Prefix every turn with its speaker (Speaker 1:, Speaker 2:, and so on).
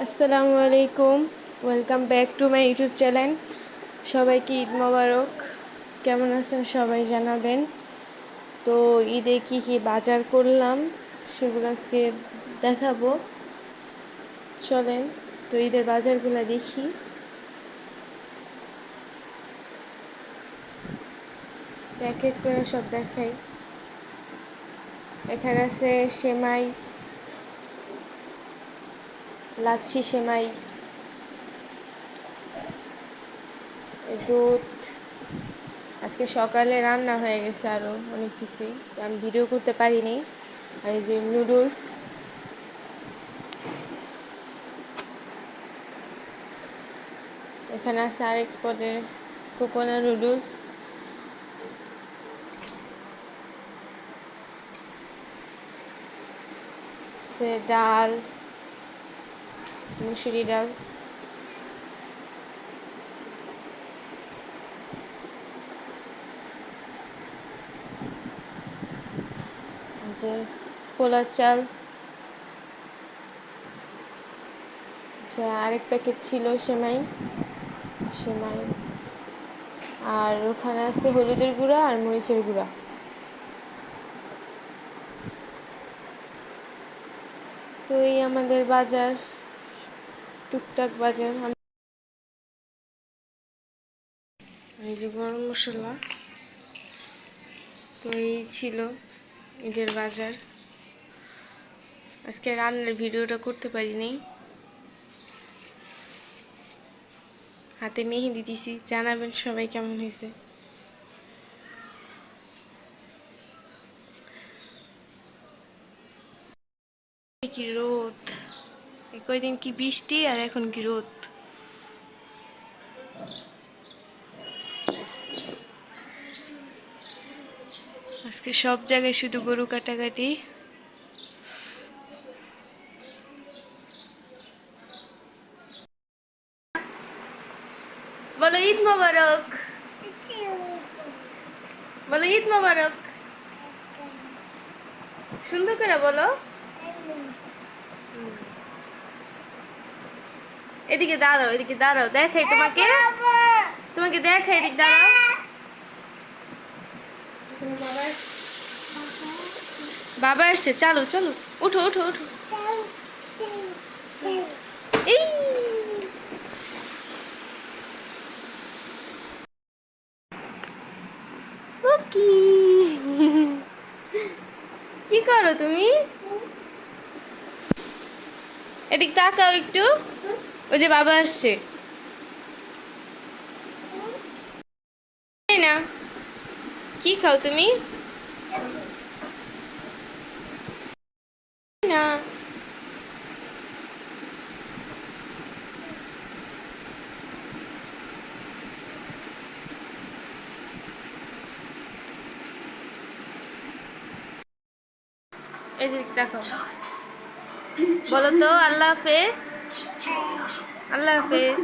Speaker 1: আসসালামু আলাইকুম, welcome back to my YouTube channel. সবাইকে ঈদ মোবারক। কেমন আছেন সবাই জানাবেন। তো ঈদে কী কী বাজার করলাম সেগুলো আজকে দেখাবো। চলেন তো ঈদের বাজারগুলো দেখি। এক এক করে সব দেখাই। এখানে আছে সেমাই, লাচ্ছি সেমাই, দুধ। আজকে সকালে রান্না হয়ে গেছে আরও অনেক কিছুই, আমি ভিডিও করতে পারিনি। আর এই যে নুডলস, এখানে আছে আরেক পদের কোকোনা নুডলস, ডাল, মুসুরি ডাল, যে পোলার চাল, আচ্ছা আরেক প্যাকেট ছিল সেমাই, আর ওখানে আছে হলুদের গুঁড়া আর মরিচের গুঁড়া। তো এই আমাদের বাজার, টুকটাক বাজার। এই যে গরম মশলা। তো এই ছিল ঈদের বাজার। আজকে রান্নার ভিডিওটা করতে পারিনি, হাতে মেহেদি দিছি। জানাবেন সবাই কেমন হয়েছে। কি রোদ, কয়দিন কি বৃষ্টি আর এখন কি রোদ। আজকে সব জায়গায় শুধু গরু কাটাকাটি। বলো ঈদ মোবারক, বলো ঈদ মোবারক, সুন্দর করে বলো। এদিকে দাঁড়াও, এদিকে দাঁড়াও, দেখাই তোমাকে, তোমাকে দেখাই, এদিকে দাঁড়াও। বাবা এসছে, চালো চলো, উঠো উঠো উঠো। এই কি কি করো তুমি? এদিক তাকাও একটু, ওই যে বাবা আসছে না। কি খাও তুমি? না এদিক দেখাও, বলো তো আল্লাহ হাফেজ, আল্লাহ হাফেজ।